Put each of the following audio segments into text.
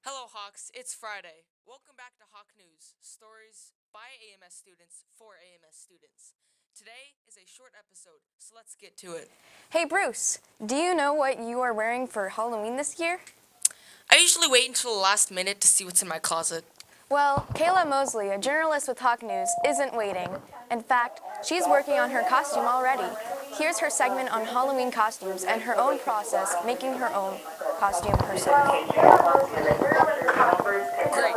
Hello, Hawks. It's Friday. Welcome back to Hawk News, stories by AMS students for AMS students. Today is a short episode, so let's get to it. Hey Bruce, do you know what you are wearing for Halloween this year? I usually wait until the last minute to see what's in my closet. Well, Kayla Mosley, a journalist with Hawk News, isn't waiting. In fact, she's working on her costume already. Here's her segment on Halloween costumes and her own process making her own costume herself. Great.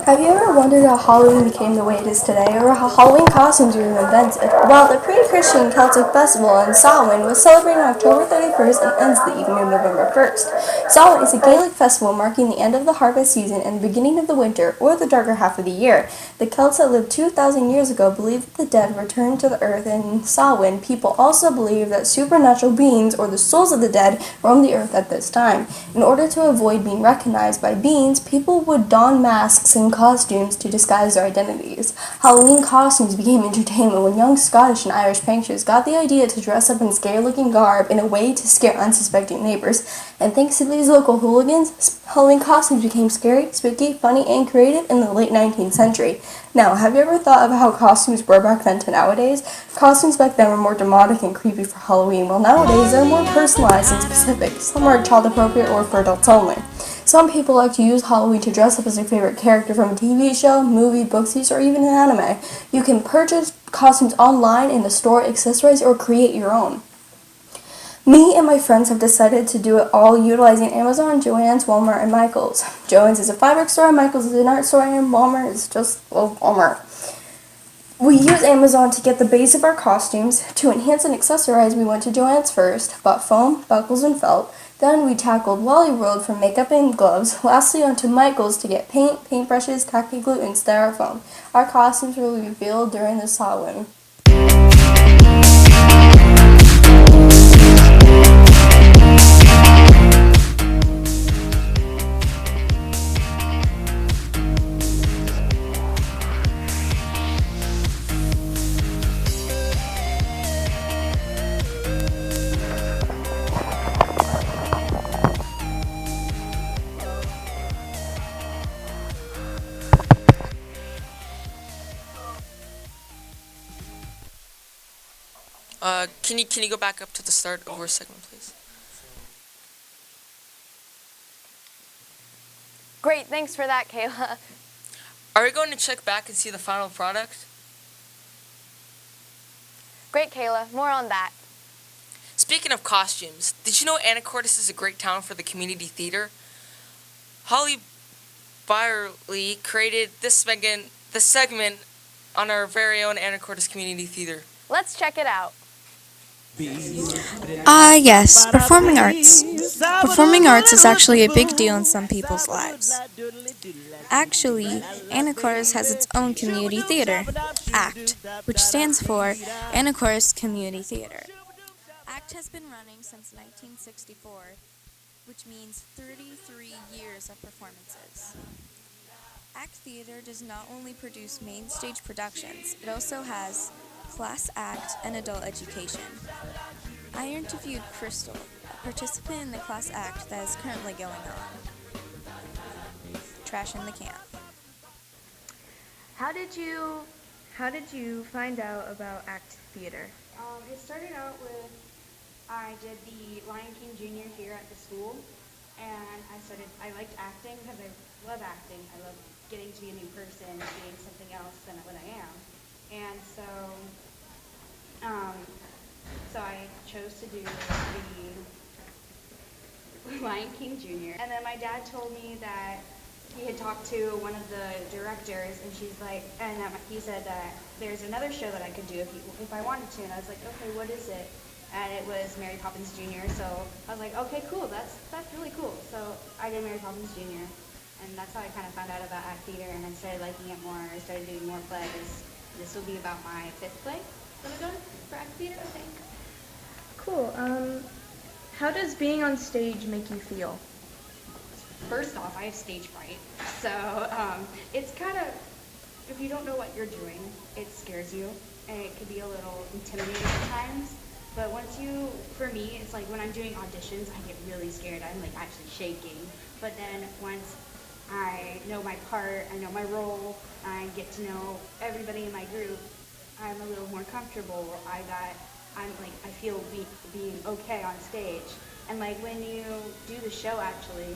Have you ever wondered how Halloween became the way it is today, or how Halloween costumes were invented? Well, the pre-Christian Celtic festival in Samhain was celebrated on October 31st and ends the evening of November 1st. Samhain is a Gaelic festival marking the end of the harvest season and the beginning of the winter, or the darker half of the year. The Celts that lived 2,000 years ago believed that the dead returned to the earth in Samhain. People also believe that supernatural beings, or the souls of the dead, roamed the earth at this time. In order to avoid being recognized by beings, people would don masks and costumes to disguise their identities. Halloween costumes became entertainment when young Scottish and Irish pranksters got the idea to dress up in scary-looking garb in a way to scare unsuspecting neighbors. And thanks to these local hooligans, Halloween costumes became scary, spooky, funny, and creative in the late 19th century. Now, have you ever thought of how costumes were back then to nowadays? Costumes back then were more dramatic and creepy for Halloween, while nowadays they're more personalized and specific. Some are child-appropriate or for adults only. Some people like to use Halloween to dress up as their favorite character from a TV show, movie, book series, or even an anime. You can purchase costumes online in the store, accessorize, or create your own. Me and my friends have decided to do it all utilizing Amazon, Joann's, Walmart, and Michaels. Joann's is a fabric store, Michaels is an art store, and Walmart is just, Walmart. We use Amazon to get the base of our costumes. To enhance and accessorize, we went to Joann's first, bought foam, buckles, and felt. Then we tackled Wally World for makeup and gloves. Lastly, onto Michael's to get paint, paintbrushes, tacky glue, and styrofoam. Our costumes will be revealed during this Halloween. Can you go back up to the start of our segment, please? Great, thanks for that, Kayla. Are we going to check back and see the final product? Great, Kayla, more on that. Speaking of costumes, did you know Anacortes is a great town for the community theater? Holly Byerly created this segment on our very own Anacortes Community Theater. Let's check it out. Yes, performing arts. Performing arts is actually a big deal in some people's lives. Actually, Anacortes has its own community theater, ACT, which stands for Anacortes Community Theater. ACT has been running since 1964, which means 33 years of performances. ACT Theater does not only produce main stage productions, it also has class act and adult education. I interviewed Crystal, a participant in the class act that is currently going on. Trash in the Can. How did you find out about ACT Theater? It started out with I did the Lion King Jr. here at the school, and I liked acting because I love acting. I love getting to be a new person, being something else than what I am. And so I chose to do the Lion King Jr. And then my dad told me that he had talked to one of the directors, and he said that there's another show that I could do if I wanted to. And I was like, okay, what is it? And it was Mary Poppins Jr. So I was like, okay, cool, that's really cool. So I did Mary Poppins Jr. And that's how I kind of found out about ACT Theater, and I started liking it more. I started doing more plays. This will be about my 5th play that I've done for ACT Theater, I think. Cool. How does being on stage make you feel? First off, I have stage fright. So it's kind of, if you don't know what you're doing, it scares you, and it could be a little intimidating at times. But for me, it's like when I'm doing auditions, I get really scared. I'm like actually shaking. But then once I know my part, I know my role, I get to know everybody in my group, I'm a little more comfortable. I feel being okay on stage. And like when you do the show, actually,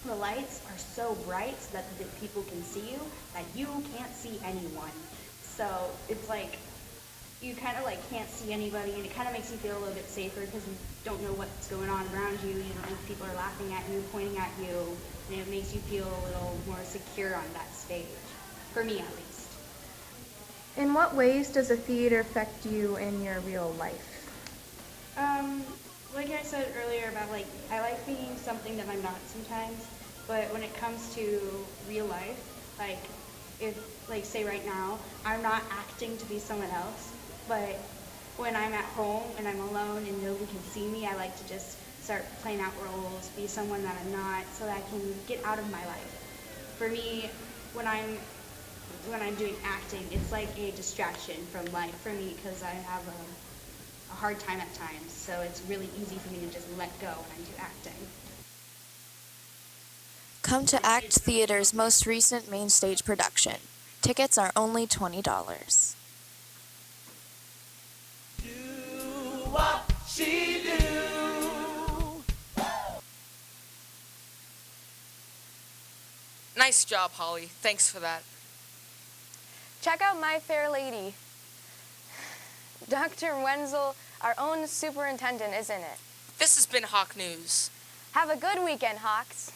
the lights are so bright so that the people can see you that you can't see anyone. So it's like you kind of like can't see anybody, and it kind of makes you feel a little bit safer because you don't know what's going on around you. You don't know if people are laughing at you, pointing at you, and it makes you feel a little more secure on that stage. For me, at least. In what ways does the theater affect you in your real life? Like I said earlier about like, I like being something that I'm not sometimes, but when it comes to real life, like if, like say right now, I'm not acting to be someone else, but when I'm at home and I'm alone and nobody can see me, I like to just start playing out roles, be someone that I'm not, so that I can get out of my life. For me, when I'm doing acting, it's like a distraction from life for me because I have a hard time at times, so it's really easy for me to just let go when I do acting. Come to ACT Theater's most recent main stage production. Tickets are only $20. Nice job, Holly. Thanks for that. Check out My Fair Lady. Dr. Wenzel, our own superintendent, is in it. This has been Hawk News. Have a good weekend, Hawks.